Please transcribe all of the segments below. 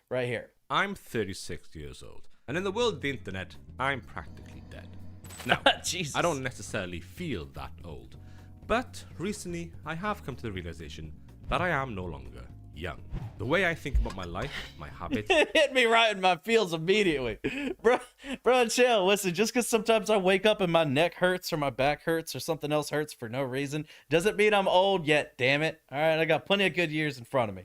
right here. I'm 36 years old, and in the world of the internet, I'm practically dead. Now, Jesus. I don't necessarily feel that old, but recently I have come to the realization that I am no longer young. The way I think about my life, my habits... It hit me right in my feels immediately. Bro, chill. Listen, just because sometimes I wake up and my neck hurts or my back hurts or something else hurts for no reason, doesn't mean I'm old yet, damn it. All right, I got plenty of good years in front of me.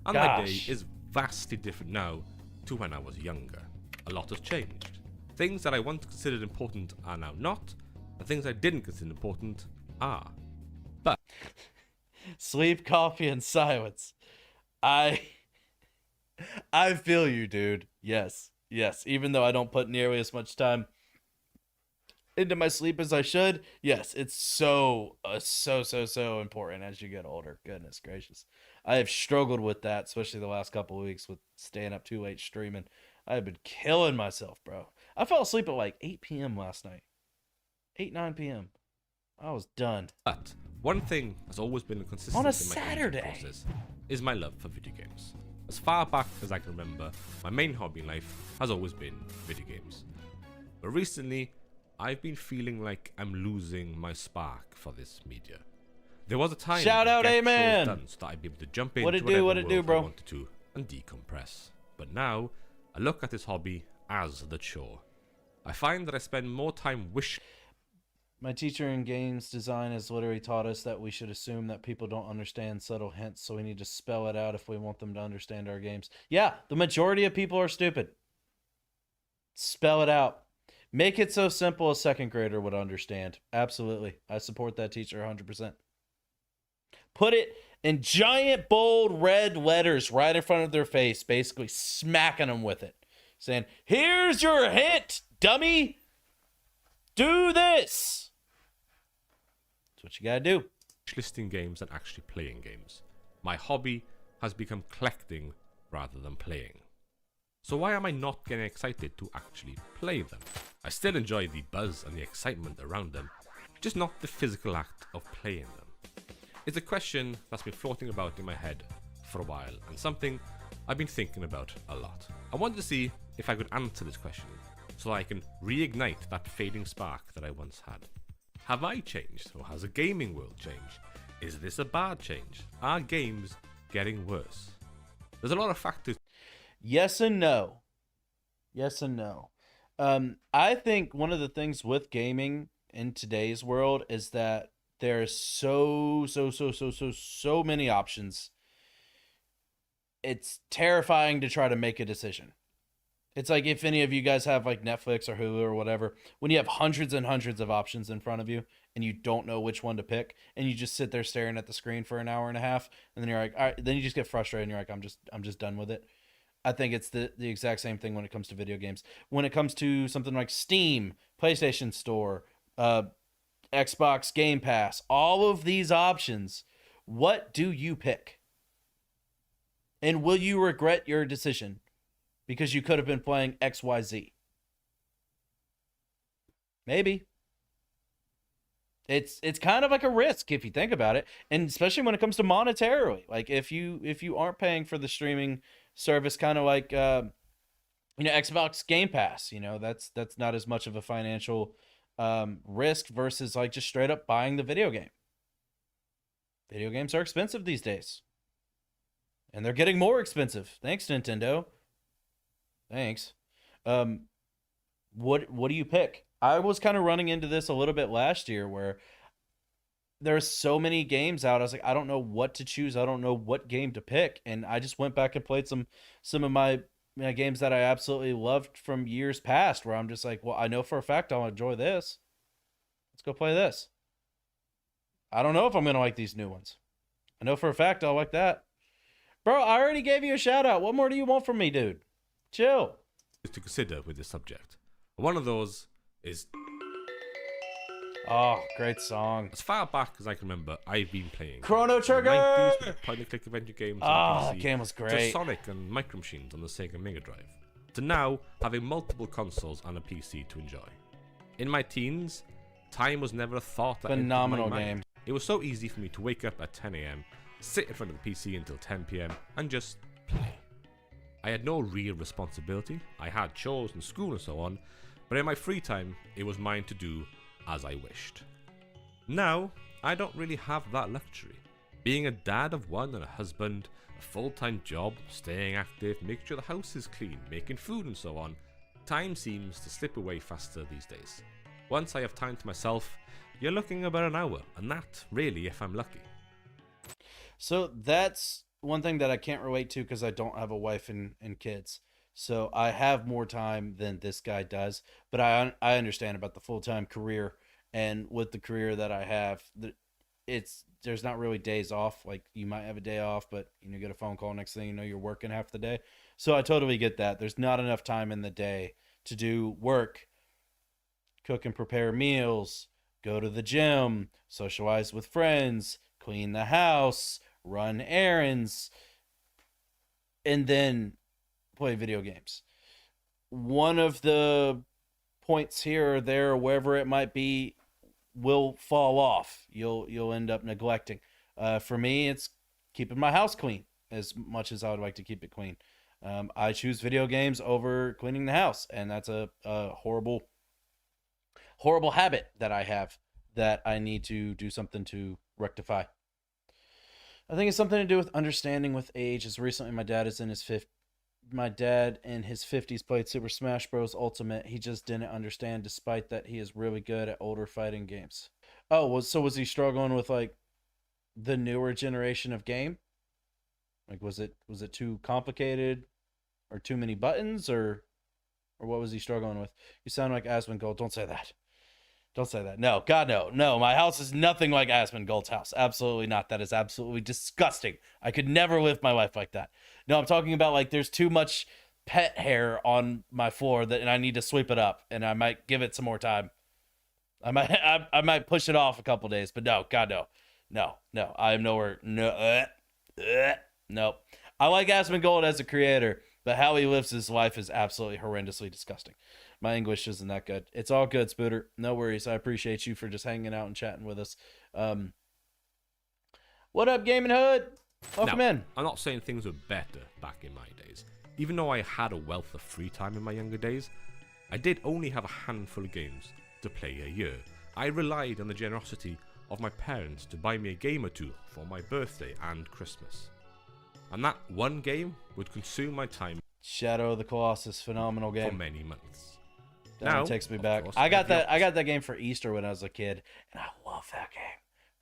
And my day is vastly different now to when I was younger. A lot has changed. Things that I once considered important are now not, and things I didn't consider important are. But Sleep, coffee, and silence. I feel you, dude. Yes. Even though I don't put nearly as much time into my sleep as I should, yes, it's so important as you get older. Goodness gracious. I have struggled with that, especially the last couple of weeks with staying up too late streaming. I have been killing myself, bro. I fell asleep at like 8 p.m. last night. 9 p.m. I was done. But one thing has always been a consistent on a in my Saturday aging process is my love for video games. As far back as I can remember, my main hobby in life has always been video games. But recently, I've been feeling like I'm losing my spark for this media. There was a time shout out, amen, done so that I'd be able to jump into what it do, bro? I wanted to and decompress. But now, I look at this hobby as the chore. I find that I spend more time wishing. My teacher in games design has literally taught us that we should assume that people don't understand subtle hints, so we need to spell it out if we want them to understand our games. Yeah, the majority of people are stupid. Spell it out. Make it so simple a second grader would understand. Absolutely. I support that teacher 100%. Put it in giant, bold, red letters right in front of their face, basically smacking them with it. Saying, here's your hint, dummy. Do this. That's what you gotta do. Listing games and actually playing games. My hobby has become collecting rather than playing. So why am I not getting excited to actually play them? I still enjoy the buzz and the excitement around them, just not the physical act of playing them. It's a question that's been floating about in my head for a while, and something I've been thinking about a lot. I wanted to see if I could answer this question, so I can reignite that fading spark that I once had. Have I changed, or has the gaming world changed? Is this a bad change? Are games getting worse? There's a lot of factors. Yes and no. Yes and no. I think one of the things with gaming in today's world is that there's so many options. It's terrifying to try to make a decision. It's like if any of you guys have like Netflix or Hulu or whatever, when you have hundreds and hundreds of options in front of you and you don't know which one to pick and you just sit there staring at the screen for an hour and a half and then you're like, all right, then you just get frustrated and you're like, I'm just done with it. I think it's the exact same thing when it comes to video games. When it comes to something like Steam, PlayStation Store, Xbox Game Pass, all of these options, what do you pick? And will you regret your decision? Because you could have been playing XYZ. Maybe. It's kind of like a risk if you think about it, and especially when it comes to monetarily. Like if you aren't paying for the streaming service, kind of like Xbox Game Pass, that's not as much of a financial risk versus like just straight up buying the video game. Video games are expensive these days, and they're getting more expensive. Thanks, Nintendo. Thanks. What do you pick? I was kind of running into this a little bit last year where there's so many games out. I was like, I don't know what to choose. I don't know what game to pick. And I just went back and played some of my games that I absolutely loved from years past, where I'm just like, well, I know for a fact I'll enjoy this. Let's go play this. I don't know if I'm going to like these new ones. I know for a fact I'll like that. Bro, I already gave you a shout out. What more do you want from me, dude? Chill. To consider with this subject. One of those is... Oh, great song. As far back as I can remember, I've been playing Chrono Trigger! 90s with point-and-click adventure games on that PC, game was great. to Sonic and Micro Machines on the Sega Mega Drive, to now having multiple consoles and a PC to enjoy. In my teens, time was never a thought that phenomenal entered my game. mind. It was so easy for me to wake up at 10 a.m., sit in front of the PC until 10 p.m., and just play. I had no real responsibility. I had chores and school and so on, but in my free time, it was mine to do as I wished. Now, I don't really have that luxury. Being a dad of one and a husband, a full-time job, staying active, making sure the house is clean, making food and so on, time seems to slip away faster these days. Once I have time to myself, you're looking about an hour, and that, really, if I'm lucky. So that's one thing that I can't relate to because I don't have a wife and kids. So I have more time than this guy does. But I understand about the full time career, and with the career that I have, there's not really days off. Like you might have a day off, but you get a phone call, next thing you know you're working half the day. So I totally get that. There's not enough time in the day to do work, cook and prepare meals, go to the gym, socialize with friends, clean the house, run errands, and then play video games. One of the points here or there, or wherever it might be, will fall off. You'll end up neglecting. For me, it's keeping my house clean as much as I would like to keep it clean. I choose video games over cleaning the house, and that's a horrible habit that I have that I need to do something to rectify. I think it's something to do with understanding with age. As recently, my dad in his 50s played Super Smash Bros. Ultimate. He just didn't understand, despite that he is really good at older fighting games. Oh, was he struggling with like the newer generation of game? Like was it too complicated, or too many buttons, or what was he struggling with? You sound like Asmongold. Don't say that. Don't say that. No, God, no. No, my house is nothing like Asmongold's house. Absolutely not. That is absolutely disgusting. I could never live my life like that. No, I'm talking about like there's too much pet hair on my floor and I need to sweep it up, and I might give it some more time. I might push it off a couple days, but no, God, no. I am nowhere. No, nope. I like Asmongold as a creator, but how he lives his life is absolutely horrendously disgusting. My English isn't that good. It's all good, Spooter. No worries. I appreciate you for just hanging out and chatting with us. What up, Gaming Hood? Welcome in. I'm not saying things were better back in my days. Even though I had a wealth of free time in my younger days, I did only have a handful of games to play a year. I relied on the generosity of my parents to buy me a game or two for my birthday and Christmas. And that one game would consume my time. Shadow of the Colossus, phenomenal game. For many months. That takes me back. I got that game for Easter when I was a kid, and I love that game.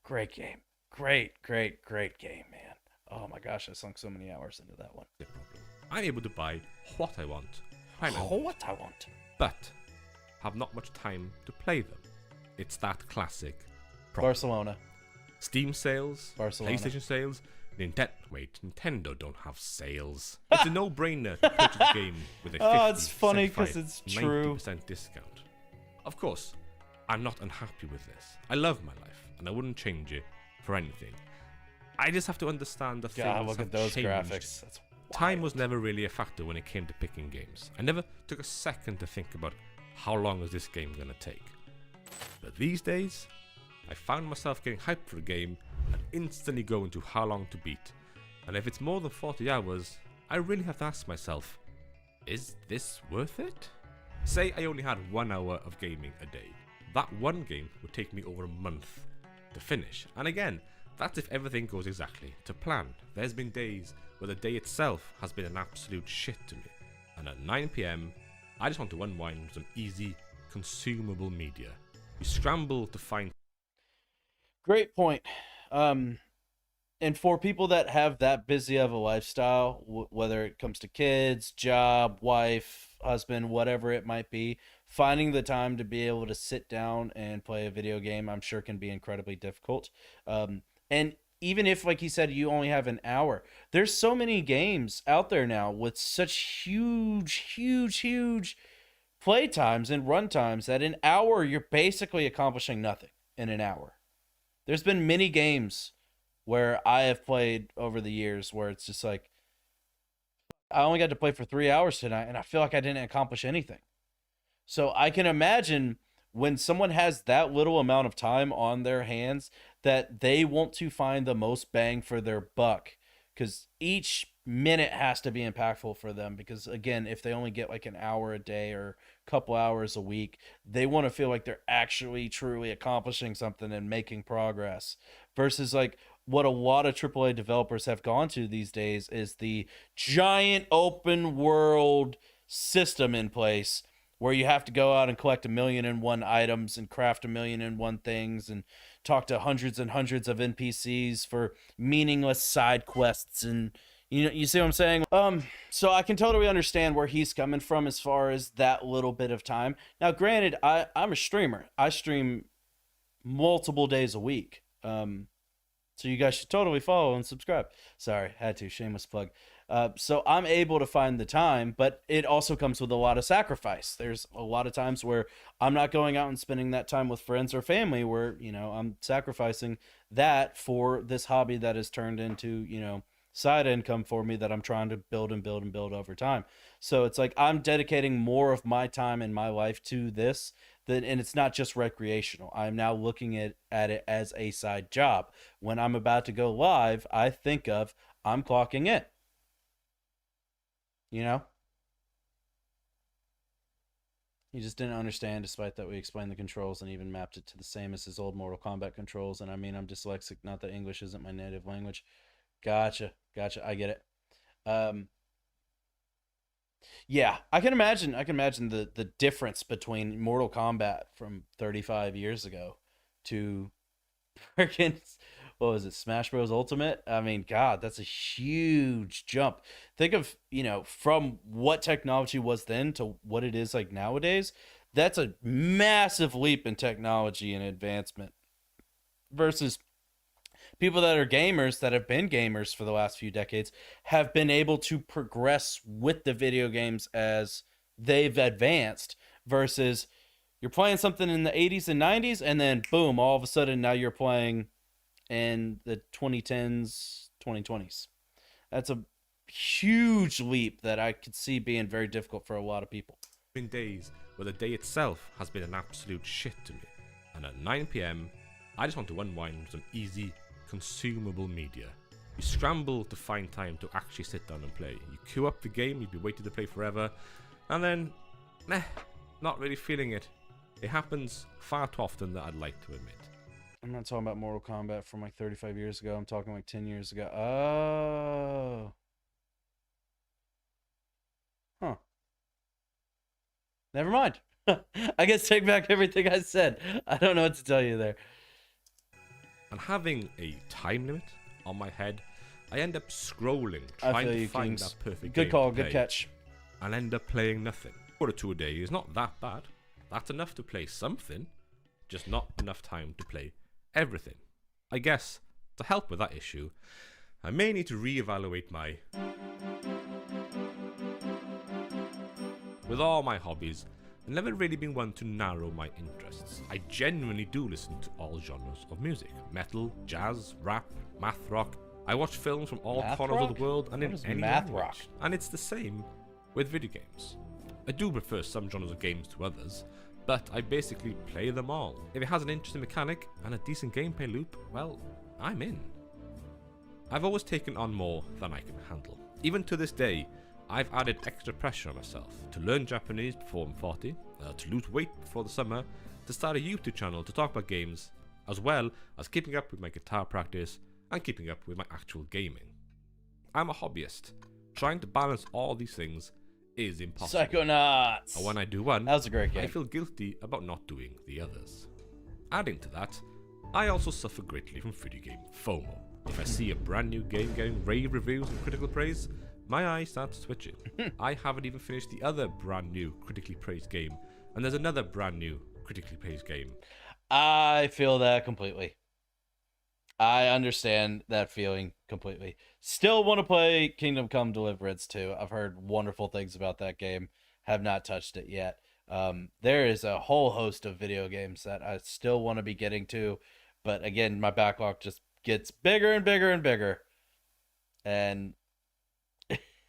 Great game. Great game, man. Oh my gosh, I sunk so many hours into that one. No problem. I'm able to buy what I want. What I want. But have not much time to play them. It's that classic problem. Barcelona. Steam sales, Barcelona. PlayStation sales, Nintendo don't have sales. It's a no-brainer to purchase a game with a 50, it's funny because it's true. 90% discount. Of course, I'm not unhappy with this. I love my life, and I wouldn't change it for anything. I just have to understand the things look have at those changed. graphics. That's Time was never really a factor when it came to picking games. I never took a second to think about how long is this game gonna take. But these days, I found myself getting hyped for a game and instantly go into how long to beat. And if it's more than 40 hours, I really have to ask myself, is this worth it? Say I only had 1 hour of gaming a day. That one game would take me over a month to finish. And again, that's if everything goes exactly to plan. There's been days where the day itself has been an absolute shit to me. And at 9 PM, I just want to unwind with some easy, consumable media. You scramble to find. Great point. And for people that have that busy of a lifestyle, whether it comes to kids, job, wife, husband, whatever it might be, finding the time to be able to sit down and play a video game, I'm sure can be incredibly difficult. And even if, like he said, you only have an hour, there's so many games out there now with such huge play times and run times that an hour, you're basically accomplishing nothing in an hour. There's been many games where I have played over the years where it's just like, I only got to play for 3 hours tonight and I feel like I didn't accomplish anything. So I can imagine when someone has that little amount of time on their hands that they want to find the most bang for their buck because each minute has to be impactful for them. Because again, if they only get like an hour a day or a couple hours a week, they want to feel like they're actually truly accomplishing something and making progress. Versus like what a lot of AAA developers have gone to these days is the giant open world system in place where you have to go out and collect 1,000,001 items and craft 1,000,001 things and talk to hundreds and hundreds of NPCs for meaningless side quests. And you see what I'm saying? So I can totally understand where he's coming from as far as that little bit of time. Now granted, I'm a streamer. I stream multiple days a week. So you guys should totally follow and subscribe. Sorry, had to, shameless plug. So I'm able to find the time, but it also comes with a lot of sacrifice. There's a lot of times where I'm not going out and spending that time with friends or family, where I'm sacrificing that for this hobby that has turned into side income for me that I'm trying to build and build and build over time. So it's like I'm dedicating more of my time in my life to this, and it's not just recreational. I'm now looking at it as a side job. When I'm about to go live, I think of I'm clocking in. You know? He just didn't understand, despite that we explained the controls and even mapped it to the same as his old Mortal Kombat controls. And I mean, I'm dyslexic, not that English isn't my native language. Gotcha. I get it. Yeah, I can imagine. The difference between Mortal Kombat from 35 years ago to freaking what was it, Smash Bros. Ultimate? I mean, God, that's a huge jump. Think of from what technology was then to what it is like nowadays. That's a massive leap in technology and advancement versus people that are gamers that have been gamers for the last few decades have been able to progress with the video games as they've advanced versus you're playing something in the 80s and 90s and then boom, all of a sudden now you're playing in the 2010s, 2020s. That's a huge leap that I could see being very difficult for a lot of people. Been days where the day itself has been an absolute shit to me, and at 9 p.m. I just want to unwind with some easy consumable media. You scramble to find time to actually sit down and play. You queue up the game you've been waiting to play forever, and then, not really feeling it. It happens far too often that I'd like to admit. I'm not talking about Mortal Kombat from like 35 years ago. I'm talking like 10 years ago. Oh. Huh. Never mind. I guess take back everything I said. I don't know what to tell you there. And having a time limit on my head, I end up scrolling, trying to find that perfect game Good call, to play, good catch. and end up playing nothing. 1 or 2 a day is not that bad. That's enough to play something, just not enough time to play everything. I guess, to help with that issue, I may need to reevaluate my... With all my hobbies, I've never really been one to narrow my interests. I genuinely do listen to all genres of music. Metal, jazz, rap, math rock. I watch films from all corners of the world and in any language. And it's the same with video games. I do prefer some genres of games to others, but I basically play them all. If it has an interesting mechanic and a decent gameplay loop, well, I'm in. I've always taken on more than I can handle. Even to this day, I've added extra pressure on myself to learn Japanese before I'm 40, to lose weight before the summer, to start a YouTube channel to talk about games, as well as keeping up with my guitar practice and keeping up with my actual gaming. I'm a hobbyist. Trying to balance all these things is impossible. Psychonauts! And when I do one, that was a great game. I feel guilty about not doing the others. Adding to that, I also suffer greatly from video game FOMO. If I see a brand new game getting rave reviews and critical praise, my eyes start twitching. I haven't even finished the other brand new critically praised game, and there's another brand new critically praised game. I feel that completely. I understand that feeling completely. Still want to play Kingdom Come Deliverance 2. I've heard wonderful things about that game. Have not touched it yet. There is a whole host of video games that I still want to be getting to, but again, my backlog just gets bigger and bigger and bigger, and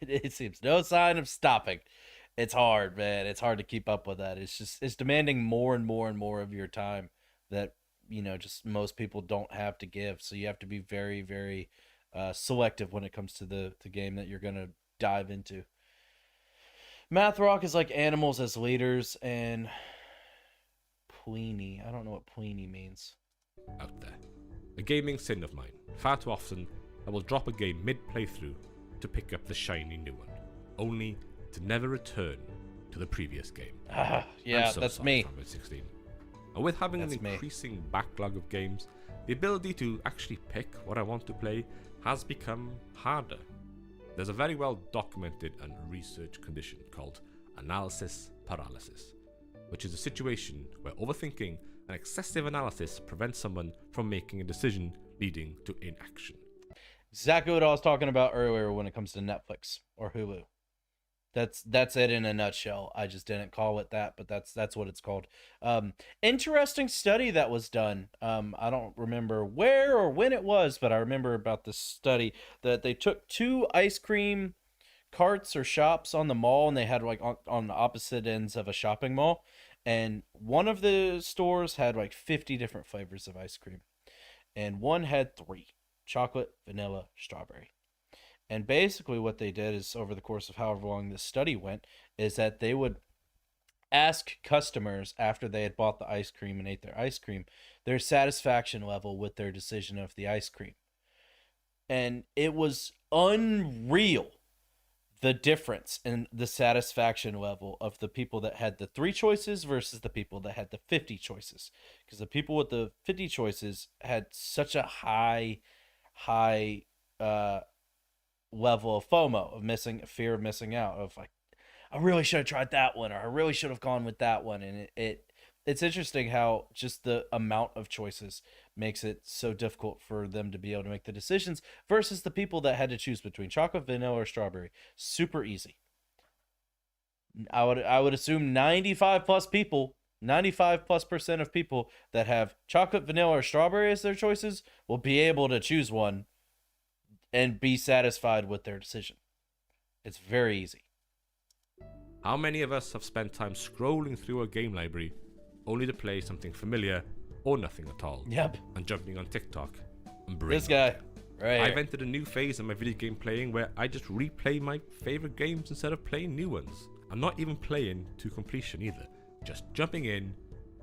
it seems no sign of stopping. It's hard, man. It's hard to keep up with that. It's demanding more and more and more of your time that just most people don't have to give. So you have to be very, very selective when it comes to the game that you're gonna dive into. Math Rock is like animals as leaders, and Pliny. I don't know what Pliny means. Out there. A gaming sin of mine. Far too often, I will drop a game mid-playthrough to pick up the shiny new one, only to never return to the previous game. Yeah, that's me. From 16. And with having That's an me. increasing backlog of games, the ability to actually pick what I want to play has become harder. There's a very well documented and researched condition called analysis paralysis, which is a situation where overthinking and excessive analysis prevents someone from making a decision, leading to inaction. Exactly what I was talking about earlier when it comes to Netflix or Hulu. That's it in a nutshell. I just didn't call it that, but that's what it's called. Interesting study that was done. I don't remember where or when it was, but I remember about this study that they took two ice cream carts or shops on the mall, and they had like on the opposite ends of a shopping mall, and one of the stores had like 50 different flavors of ice cream, and one had three: chocolate, vanilla, strawberry. And basically, what they did is, over the course of however long this study went, is that they would ask customers after they had bought the ice cream and ate their ice cream, their satisfaction level with their decision of the ice cream. And it was unreal, the difference in the satisfaction level of the people that had the three choices versus the people that had the 50 choices. Because the people with the 50 choices had such a high level of FOMO, of fear of missing out, of like, I really should have tried that one, or I really should have gone with that one. And it's interesting how just the amount of choices makes it so difficult for them to be able to make the decisions versus the people that had to choose between chocolate, vanilla, or strawberry. Super easy. I would assume 95% of people that have chocolate, vanilla, or strawberry as their choices will be able to choose one and be satisfied with their decision. It's very easy. How many of us have spent time scrolling through a game library only to play something familiar or nothing at all? Yep. And jumping on TikTok and This guy, right I've here. entered a new phase in my video game playing where I just replay my favorite games instead of playing new ones. I'm not even playing to completion either, just jumping in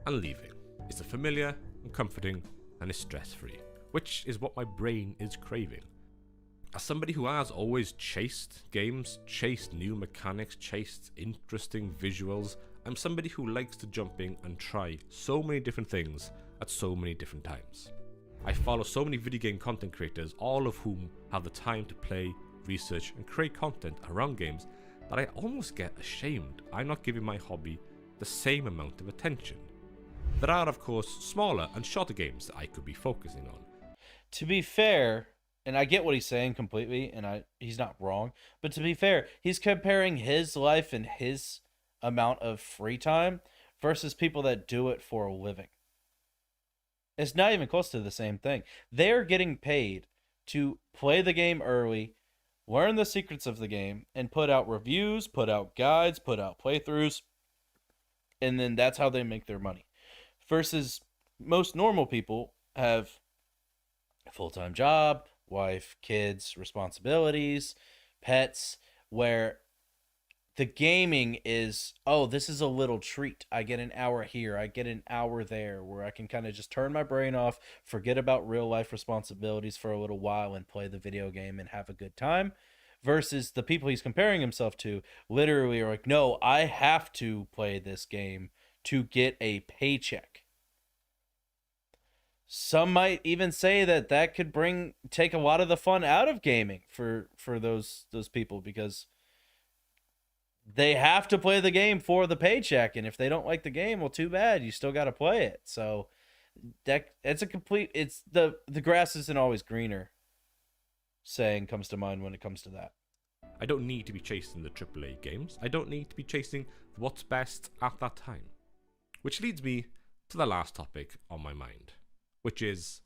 and leaving. It's a familiar and comforting and is stress-free, which is what my brain is craving. As somebody who has always chased games, chased new mechanics, chased interesting visuals, I'm somebody who likes to jump in and try so many different things at so many different times. I follow so many video game content creators, all of whom have the time to play, research, and create content around games, that I almost get ashamed I'm not giving my hobby the same amount of attention. There are, of course, smaller and shorter games that I could be focusing on. To be fair, and I get what he's saying completely, and he's not wrong, but to be fair, he's comparing his life and his amount of free time versus people that do it for a living. It's not even close to the same thing. They're getting paid to play the game early, learn the secrets of the game, and put out reviews, put out guides, put out playthroughs, and then that's how they make their money. Versus most normal people have a full-time job, wife, kids, responsibilities, pets, where the gaming is, oh, this is a little treat. I get an hour here, I get an hour there, where I can kind of just turn my brain off, forget about real life responsibilities for a little while and play the video game and have a good time. Versus the people he's comparing himself to literally are like, no, I have to play this game to get a paycheck. Some might even say that could take a lot of the fun out of gaming for those people, because they have to play the game for the paycheck, and if they don't like the game, well, too bad. You still got to play it. So it's the grass isn't always greener saying comes to mind when it comes to that. I don't need to be chasing the AAA games. I don't need to be chasing what's best at that time. Which leads me to the last topic on my mind, which is,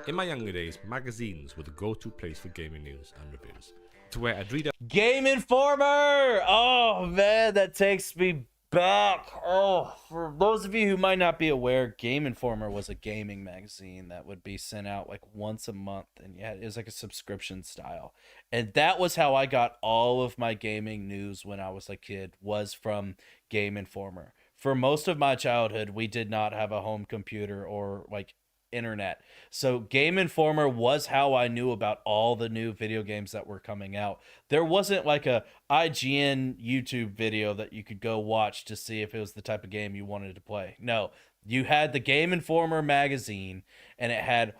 in my younger days, magazines were the go-to place for gaming news and reviews, to where I'd read Game Informer! Oh man, that takes me back. Oh, for those of you who might not be aware, Game Informer was a gaming magazine that would be sent out like once a month, and yeah, it was like a subscription style. And that was how I got all of my gaming news when I was a kid, was from Game Informer. For most of my childhood, we did not have a home computer or like internet. So Game Informer was how I knew about all the new video games that were coming out. There wasn't like a IGN YouTube video that you could go watch to see if it was the type of game you wanted to play. No, you had the Game Informer magazine, and it had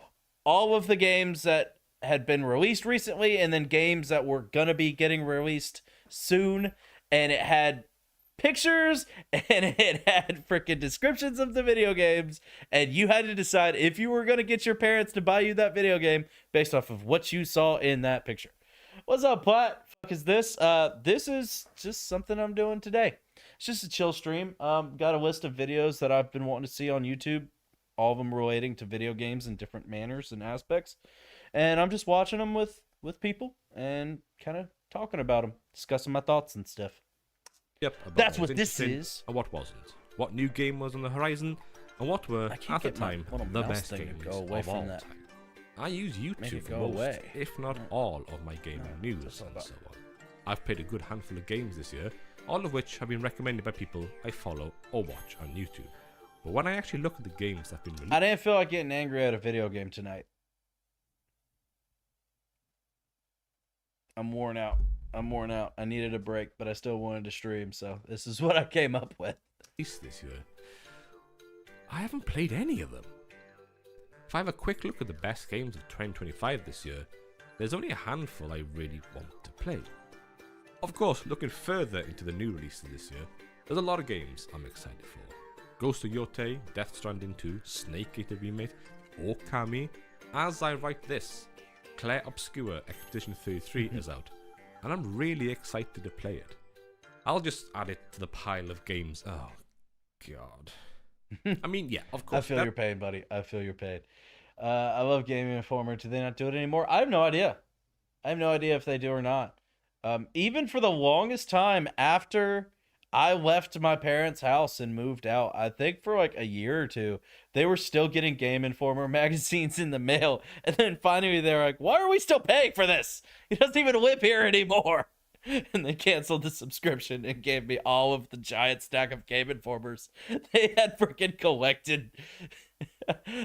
all of the games that had been released recently and then games that were going to be getting released soon, and it had pictures and it had freaking descriptions of the video games, and you had to decide if you were going to get your parents to buy you that video game based off of what you saw in that picture. What's up, Platt? Fuck is this? This is just something I'm doing today. It's just a chill stream. Got a list of videos that I've been wanting to see on YouTube, all of them relating to video games in different manners and aspects, and I'm just watching them with people and kind of talking about them, discussing my thoughts and stuff. Yep, That's what this is. And what wasn't. What new game was on the horizon, and what were, at the time, the best games of all time. I use YouTube for most, if not all, of my gaming news and so on. I've played a good handful of games this year, all of which have been recommended by people I follow or watch on YouTube. But when I actually look at the games that have been released... I didn't feel like getting angry at a video game tonight. I'm worn out. I needed a break, but I still wanted to stream, so this is what I came up with. This year, I haven't played any of them. If I have a quick look at the best games of 2025 this year, there's only a handful I really want to play. Of course, looking further into the new releases this year, there's a lot of games I'm excited for. Ghost of Yotei, Death Stranding 2, Snake Eater Remake, Okami. As I write this, Claire Obscure Expedition 33 is out, and I'm really excited to play it. I'll just add it to the pile of games. Oh, God. I mean, yeah, of course. I feel your pain, buddy. I feel your pain. I love Game Informer. Do they not do it anymore? I have no idea. I have no idea if they do or not. Even for the longest time after I left my parents' house and moved out, I think for like a year or two, they were still getting Game Informer magazines in the mail. And then finally they're like, why are we still paying for this? He doesn't even live here anymore. And they canceled the subscription and gave me all of the giant stack of Game Informers they had freaking collected.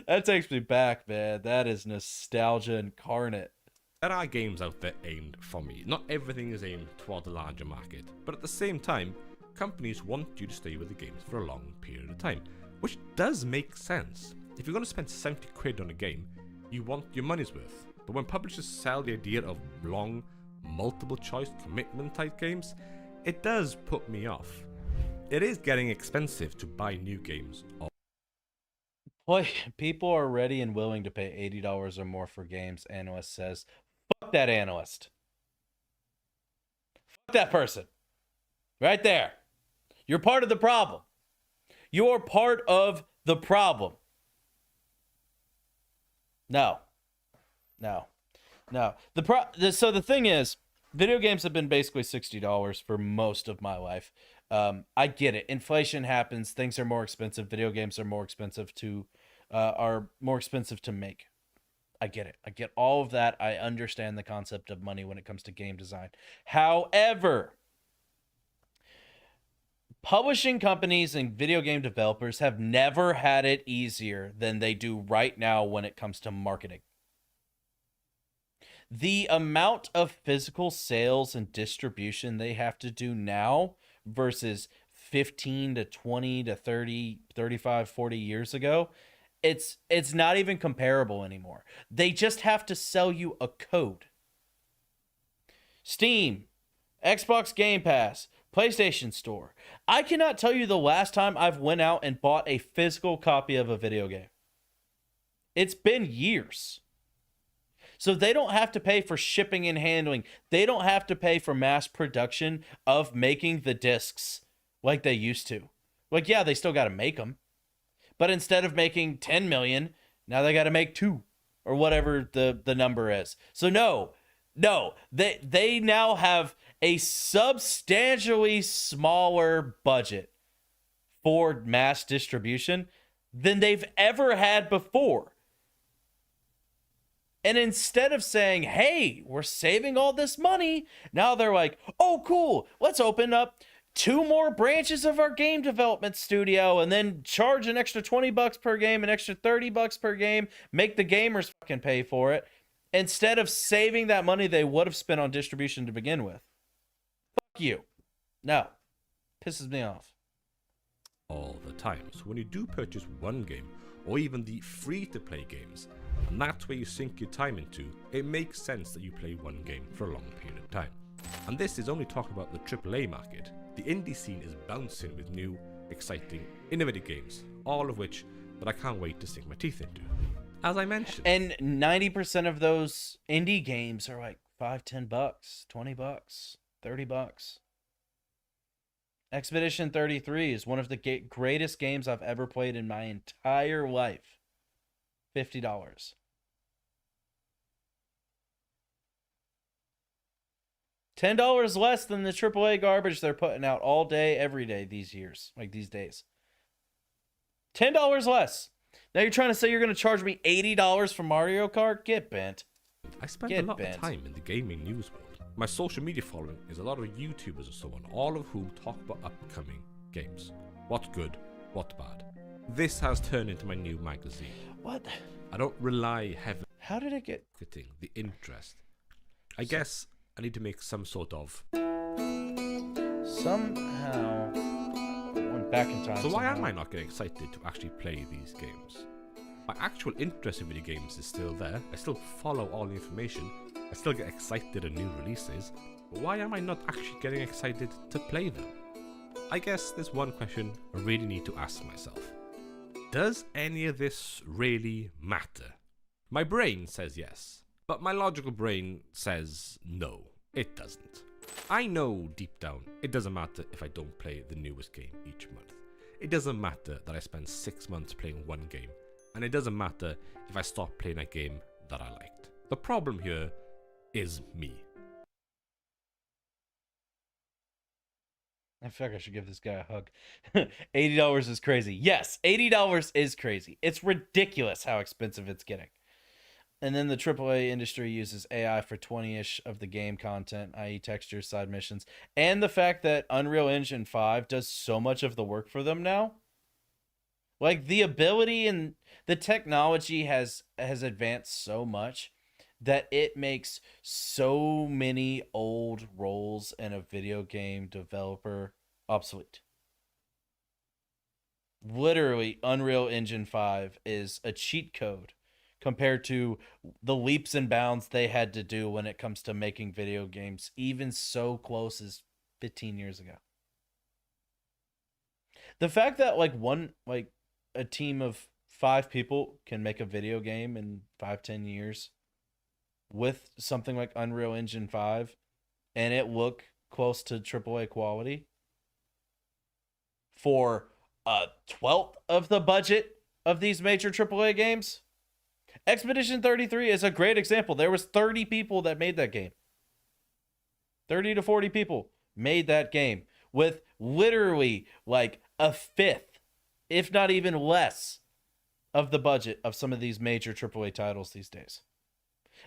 That takes me back, man. That is nostalgia incarnate. There are games out there aimed for me. Not everything is aimed toward the larger market, but at the same time, companies want you to stay with the games for a long period of time, which does make sense. If you're going to spend 70 quid on a game, you want your money's worth. But when publishers sell the idea of long, multiple choice commitment type games, it does put me off. It is getting expensive to buy new games. Boy, people are ready and willing to pay $80 or more for games, analyst says. Fuck that analyst. Fuck that person. Right there. You're part of the problem. You're part of the problem. No. So the thing is, video games have been basically $60 for most of my life. I get it. Inflation happens. Things are more expensive. Video games are more expensive to make. I get it. I get all of that. I understand the concept of money when it comes to game design. However, publishing companies and video game developers have never had it easier than they do right now when it comes to marketing. The amount of physical sales and distribution they have to do now versus 15 to 20 to 30, 35, 40 years ago, it's not even comparable anymore. They just have to sell you a code. Steam, Xbox Game Pass, PlayStation Store. I cannot tell you the last time I've went out and bought a physical copy of a video game. It's been years. So they don't have to pay for shipping and handling. They don't have to pay for mass production of making the discs like they used to. Like, yeah, they still got to make them. But instead of making 10 million, now they got to make 2 or whatever the number is. So no, they now have a substantially smaller budget for mass distribution than they've ever had before. And instead of saying, hey, we're saving all this money, now they're like, oh, cool, let's open up 2 more branches of our game development studio and then charge an extra $20 per game, an extra $30 per game, make the gamers fucking pay for it, instead of saving that money they would have spent on distribution to begin with. Fuck you. No. Pisses me off. All the time. So when you do purchase one game, or even the free-to-play games, and that's where you sink your time into, it makes sense that you play one game for a long period of time. And this is only talking about the AAA market. The indie scene is bouncing with new, exciting, innovative games, all of which that I can't wait to sink my teeth into. As I mentioned. And 90% of those indie games are like $5, $10, $20, $30. Expedition 33 is one of the greatest games I've ever played in my entire life. $50. $10 less than the AAA garbage they're putting out all day, every day these days. $10 less. Now you're trying to say you're going to charge me $80 for Mario Kart? Get bent. I spend a lot of time in the gaming news world. My social media following is a lot of YouTubers and so on, all of whom talk about upcoming games. What's good, what's bad. This has turned into my new magazine. What? I don't rely heavily How did it get... on the interest. I guess I need to make some sort of... Somehow... went back in time. So why am I not getting excited to actually play these games? My actual interest in video games is still there. I still follow all the information. I still get excited at new releases. But why am I not actually getting excited to play them? I guess there's one question I really need to ask myself. Does any of this really matter? My brain says yes, but my logical brain says no, it doesn't. I know deep down it doesn't matter if I don't play the newest game each month. It doesn't matter that I spend 6 months playing one game, and it doesn't matter if I stop playing a game that I liked. The problem here is me. I feel like I should give this guy a hug. $80 is crazy. Yes, $80 is crazy. It's ridiculous how expensive it's getting. And then the AAA industry uses AI for 20-ish of the game content, i.e. textures, side missions, and the fact that Unreal Engine 5 does so much of the work for them now. Like, the ability and the technology has advanced so much that it makes so many old roles in a video game developer obsolete. Literally, Unreal Engine 5 is a cheat code compared to the leaps and bounds they had to do when it comes to making video games, even so close as 15 years ago. The fact that a team of 5 people can make a video game in 5-10 years with something like Unreal Engine 5 and it look close to AAA quality for a 1/12 of the budget of these major AAA games. Expedition 33 is a great example. There was 30 people that made that game. 30 to 40 people made that game with literally like a fifth, if not even less, of the budget of some of these major AAA titles these days.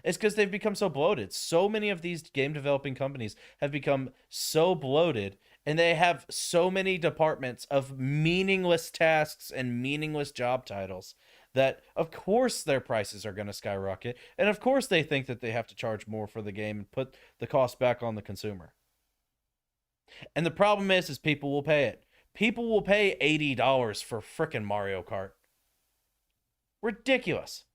It's because they've become so bloated. So many of these game developing companies have become so bloated, and they have so many departments of meaningless tasks and meaningless job titles that, of course, their prices are going to skyrocket. And of course, they think that they have to charge more for the game and put the cost back on the consumer. And the problem is people will pay it. People will pay $80 for frickin' Mario Kart. Ridiculous.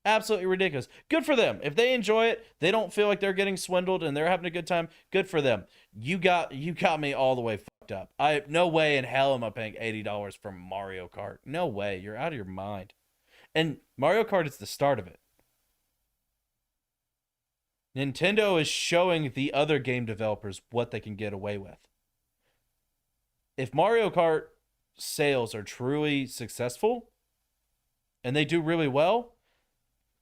Absolutely ridiculous. Good for them. If they enjoy it, they don't feel like they're getting swindled and they're having a good time, good for them. You got me all the way fucked up. No way in hell am I paying $80 for Mario Kart. No way. You're out of your mind. And Mario Kart is the start of it. Nintendo is showing the other game developers what they can get away with. If Mario Kart sales are truly successful and they do really well,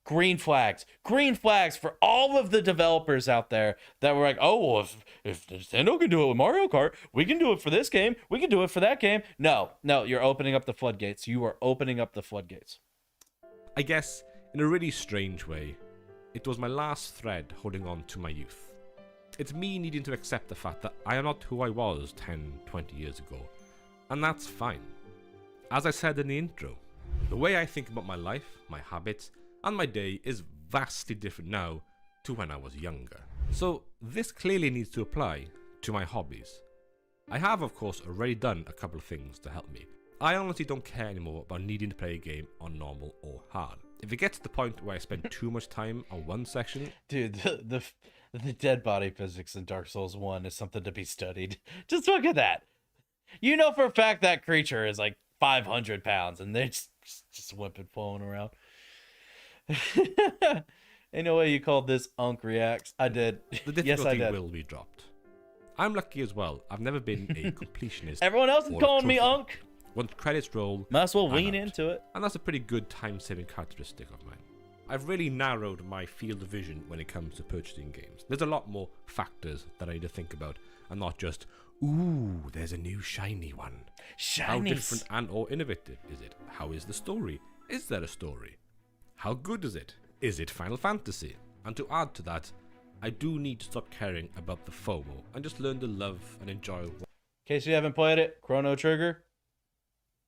Green flags for all of the developers out there that were like, oh, well, if Nintendo can do it with Mario Kart, we can do it for this game, we can do it for that game. No, you're opening up the floodgates. You are opening up the floodgates. I guess, in a really strange way, it was my last thread holding on to my youth. It's me needing to accept the fact that I am not who I was 10, 20 years ago, and that's fine. As I said in the intro, the way I think about my life, my habits, and my day is vastly different now to when I was younger. So this clearly needs to apply to my hobbies. I have, of course, already done a couple of things to help me. I honestly don't care anymore about needing to play a game on normal or hard. If it gets to the point where I spend too much time on one section... Dude, the dead body physics in Dark Souls 1 is something to be studied. Just look at that. You know for a fact that creature is like 500 pounds and they're just whipping, flowing around. Ain't no way you called this Unk Reacts. I did. The difficulty Yes, I did. will be dropped. I'm lucky as well. I've never been a completionist. Everyone else is or a calling me trophy. Unk. Once credits roll, Might as well I'm lean out. into it. And that's a pretty good time-saving characteristic of mine. I've really narrowed my field of vision when it comes to purchasing games. There's a lot more factors that I need to think about, and not just, ooh, there's a new shiny one. How Shinies. different and or innovative is it? How is the story? Is there a story? How good is it? Is it Final Fantasy? And to add to that, I do need to stop caring about the FOMO and just learn to love and enjoy. In case you haven't played it, Chrono Trigger.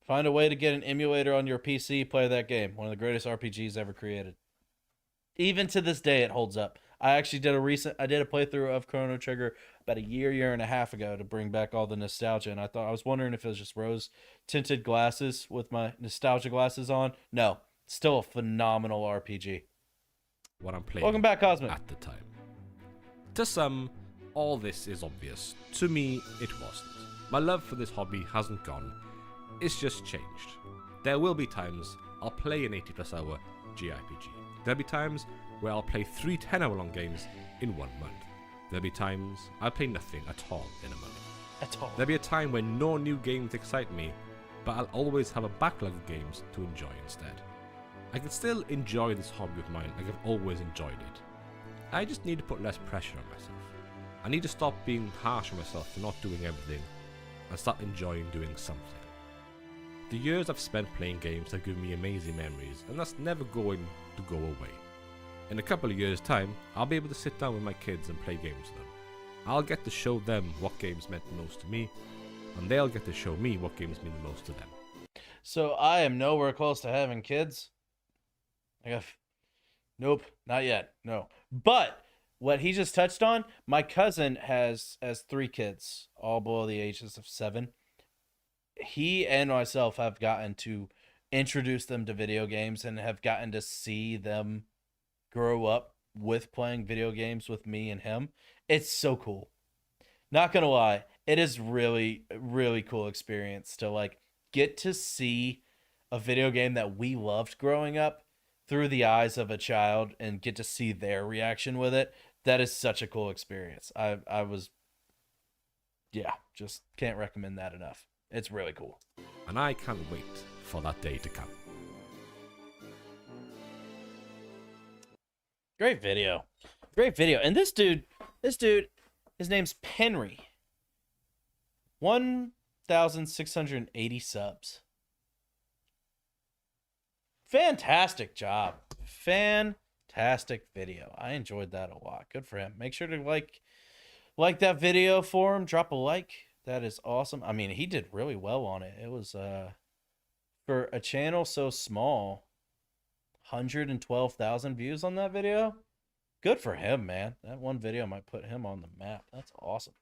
Find a way to get an emulator on your PC, play that game. One of the greatest RPGs ever created. Even to this day, it holds up. I actually did a playthrough of Chrono Trigger about a year and a half ago to bring back all the nostalgia, and I was wondering if it was just rose-tinted glasses with my nostalgia glasses on. No, still a phenomenal RPG. What I'm playing Welcome back, Cosmic. at the time. To some, all this is obvious. To me, it wasn't. My love for this hobby hasn't gone. It's just changed. There will be times I'll play an 80+ hour JRPG. There'll be times where I'll play 3 10-hour-long games in 1 month. There'll be times I'll play nothing at all in a month. At all. There'll be a time when no new games excite me, but I'll always have a backlog of games to enjoy instead. I can still enjoy this hobby of mine like I've always enjoyed it. I just need to put less pressure on myself. I need to stop being harsh on myself for not doing everything and start enjoying doing something. The years I've spent playing games have given me amazing memories, and that's never going to go away. In a couple of years' time, I'll be able to sit down with my kids and play games with them. I'll get to show them what games meant the most to me, and they'll get to show me what games mean the most to them. So I am nowhere close to having kids. Nope, not yet. No. But what he just touched on, my cousin has 3 kids, all below the ages of 7. He and myself have gotten to introduce them to video games and have gotten to see them grow up with playing video games with me and him. It's so cool. Not gonna lie, it is really, really cool experience to like get to see a video game that we loved growing up through the eyes of a child and get to see their reaction with it. That is such a cool experience. Just can't recommend that enough. It's really cool. And I can't wait for that day to come. Great video. And this dude, his name's Penri. 1,680 subs. Fantastic job. Fantastic video. I enjoyed that a lot. Good for him. Make sure to like that video for him. Drop a like. That is awesome. I mean, he did really well on it. It was for a channel so small, 112,000 views on that video. Good for him, man. That one video might put him on the map. That's awesome.